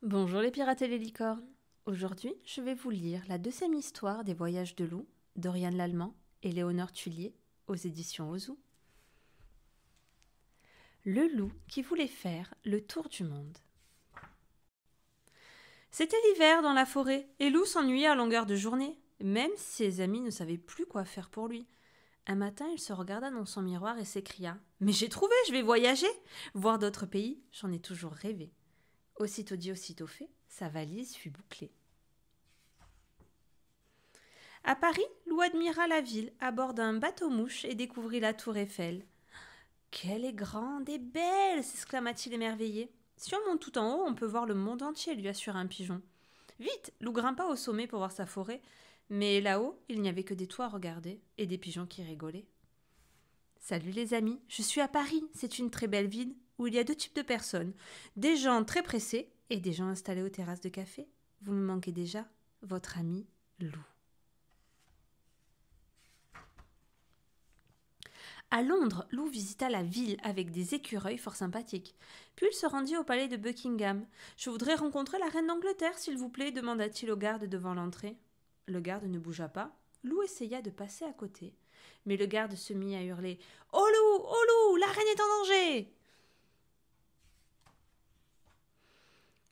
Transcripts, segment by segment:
Bonjour les pirates et les licornes. Aujourd'hui, je vais vous lire la deuxième histoire des voyages de Lou, d'Oriane Lallemand et Léonore Tullier, aux éditions Ozu. Le loup qui voulait faire le tour du monde. C'était l'hiver dans la forêt, et Lou s'ennuyait à longueur de journée, même si ses amis ne savaient plus quoi faire pour lui. Un matin, il se regarda dans son miroir et s'écria « Mais j'ai trouvé, je vais voyager! Voir d'autres pays, j'en ai toujours rêvé. » Aussitôt dit, aussitôt fait, sa valise fut bouclée. À Paris, Lou admira la ville à bord d'un bateau-mouche et découvrit la tour Eiffel. « Qu'elle est grande et belle !» s'exclama-t-il émerveillé. « Si on monte tout en haut, on peut voir le monde entier !» lui assura un pigeon. Vite, Lou grimpa au sommet pour voir sa forêt, mais là-haut, il n'y avait que des toits à regarder et des pigeons qui rigolaient. « Salut les amis, je suis à Paris, c'est une très belle ville où il y a deux types de personnes, des gens très pressés et des gens installés aux terrasses de café. Vous me manquez déjà, votre ami Lou. » À Londres, Lou visita la ville avec des écureuils fort sympathiques. Puis il se rendit au palais de Buckingham. « Je voudrais rencontrer la reine d'Angleterre, s'il vous plaît, demanda-t-il au garde devant l'entrée. Le garde ne bougea pas. Lou essaya de passer à côté. Mais le garde se mit à hurler « Oh Lou, la reine est en danger !»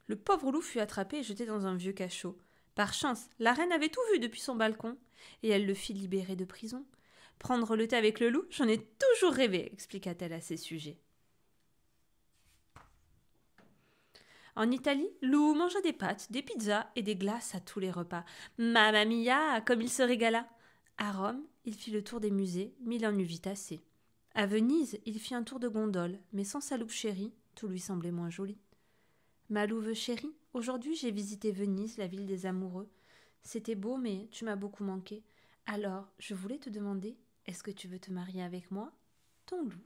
Le pauvre loup fut attrapé et jeté dans un vieux cachot. Par chance, la reine avait tout vu depuis son balcon, et elle le fit libérer de prison. « Prendre le thé avec le loup, j'en ai toujours rêvé, expliqua-t-elle à ses sujets. En Italie, Lou mangea des pâtes, des pizzas et des glaces à tous les repas. Mamma mia, comme il se régala! À Rome, il fit le tour des musées, mais il en eut vite assez. À Venise, il fit un tour de gondole, mais sans sa loupe chérie, tout lui semblait moins joli. Ma louve chérie, aujourd'hui j'ai visité Venise, la ville des amoureux. C'était beau, mais tu m'as beaucoup manqué. Alors, je voulais te demander, est-ce que tu veux te marier avec moi, ton loup?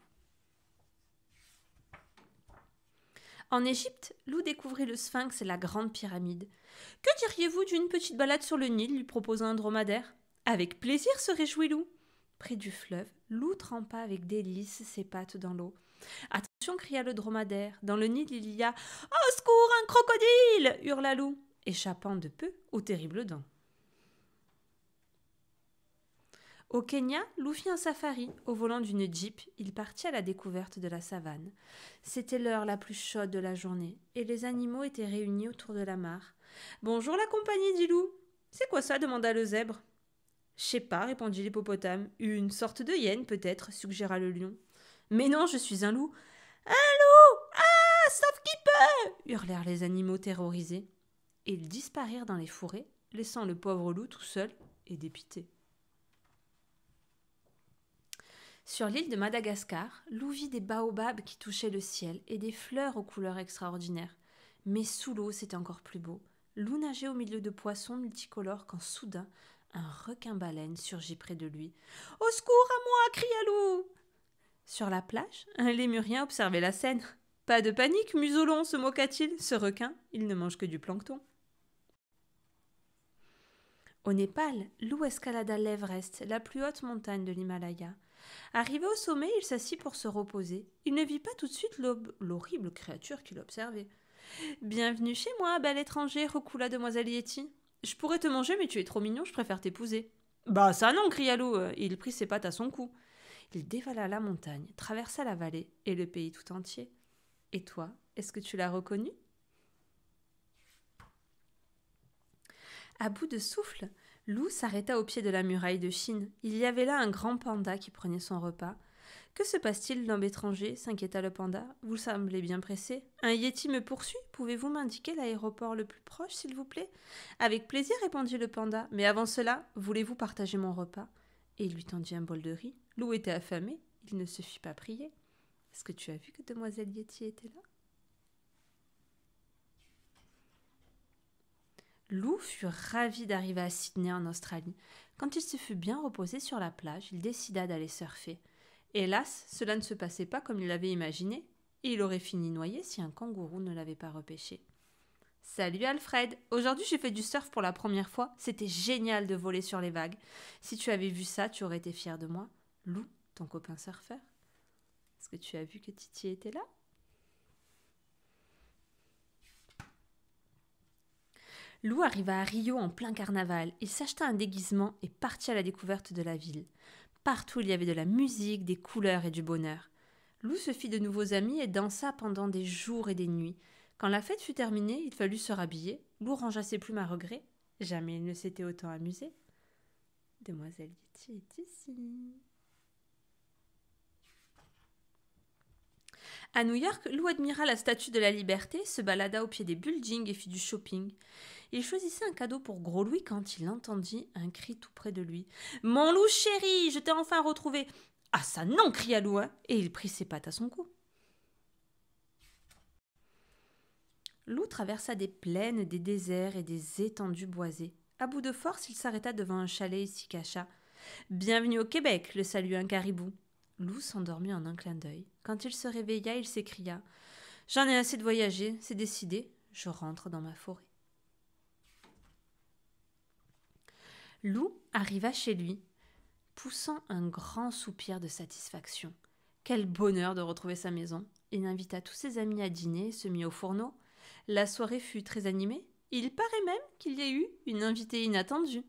En Égypte, Lou découvrit le Sphinx et la grande pyramide. Que diriez-vous d'une petite balade sur le Nil, lui proposa un dromadaire. Avec plaisir, se réjouit Lou. Près du fleuve, Lou trempa avec délice ses pattes dans l'eau. Attention, cria le dromadaire. Dans le Nil, il y a « Au secours, un crocodile !» hurla Lou, échappant de peu aux terribles dents. Au Kenya, Lou fit un safari. Au volant d'une jeep, il partit à la découverte de la savane. C'était l'heure la plus chaude de la journée, et les animaux étaient réunis autour de la mare. « Bonjour la compagnie, dit Lou. »« C'est quoi ça ?» demanda le zèbre. « Je sais pas, répondit l'hippopotame. « Une sorte de hyène, peut-être, suggéra le lion. »« Mais non, je suis un loup. »« Un loup! Ah, sauf qui peut !» hurlèrent les animaux terrorisés. Et ils disparurent dans les fourrés, laissant le pauvre loup tout seul et dépité. Sur l'île de Madagascar, Lou vit des baobabs qui touchaient le ciel et des fleurs aux couleurs extraordinaires. Mais sous l'eau, c'était encore plus beau. Lou nageait au milieu de poissons multicolores quand soudain, un requin-baleine surgit près de lui. « Au secours, à moi !» cria Lou. Sur la plage, un lémurien observait la scène. « Pas de panique, muselon !» se moqua-t-il. « Ce requin, il ne mange que du plancton. » Au Népal, Lou escalada l'Everest, la plus haute montagne de l'Himalaya. Arrivé au sommet, il s'assit pour se reposer. Il ne vit pas tout de suite l'horrible créature qu'il observait. « Bienvenue chez moi, bel étranger !» roucoula demoiselle Yeti. « Je pourrais te manger, mais tu es trop mignon, je préfère t'épouser. »« Bah ça non !» cria Lou, et il prit ses pattes à son cou. Il dévala la montagne, traversa la vallée et le pays tout entier. « Et toi, est-ce que tu l'as reconnu ?» À bout de souffle, Lou s'arrêta au pied de la muraille de Chine. Il y avait là un grand panda qui prenait son repas. « Que se passe-t-il, l'homme étranger ?» s'inquiéta le panda. « Vous semblez bien pressé. Un yéti me poursuit. Pouvez-vous m'indiquer l'aéroport le plus proche, s'il vous plaît ?»« Avec plaisir, répondit le panda. Mais avant cela, voulez-vous partager mon repas ?» Et il lui tendit un bol de riz. Lou était affamé. Il ne se fit pas prier. « Est-ce que tu as vu que demoiselle Yeti était là ?» Lou fut ravi d'arriver à Sydney en Australie. Quand il se fut bien reposé sur la plage, il décida d'aller surfer. Hélas, cela ne se passait pas comme il l'avait imaginé, et il aurait fini noyé si un kangourou ne l'avait pas repêché. « Salut Alfred, aujourd'hui j'ai fait du surf pour la première fois, c'était génial de voler sur les vagues. Si tu avais vu ça, tu aurais été fier de moi. Lou, ton copain surfeur. Est-ce que tu as vu que Titi était là ?» Loup arriva à Rio en plein carnaval. Il s'acheta un déguisement et partit à la découverte de la ville. Partout il y avait de la musique, des couleurs et du bonheur. Loup se fit de nouveaux amis et dansa pendant des jours et des nuits. Quand la fête fut terminée, il fallut se rhabiller. Loup rangea ses plumes à regret. Jamais il ne s'était autant amusé. Demoiselle Yeti est ici. À New York, Lou admira la Statue de la Liberté, se balada au pied des buildings et fit du shopping. Il choisissait un cadeau pour Gros Louis quand il entendit un cri tout près de lui. « Mon Lou chéri, je t'ai enfin retrouvé !»« Ah ça non !» cria Lou, et il prit ses pattes à son cou. Lou traversa des plaines, des déserts et des étendues boisées. À bout de force, il s'arrêta devant un chalet et s'y cacha. « Bienvenue au Québec !» le salua un caribou. Lou s'endormit en un clin d'œil. Quand il se réveilla, il s'écria « J'en ai assez de voyager, c'est décidé, je rentre dans ma forêt. » Lou arriva chez lui, poussant un grand soupir de satisfaction. Quel bonheur de retrouver sa maison. Il invita tous ses amis à dîner et se mit au fourneau. La soirée fut très animée. Il paraît même qu'il y ait eu une invitée inattendue.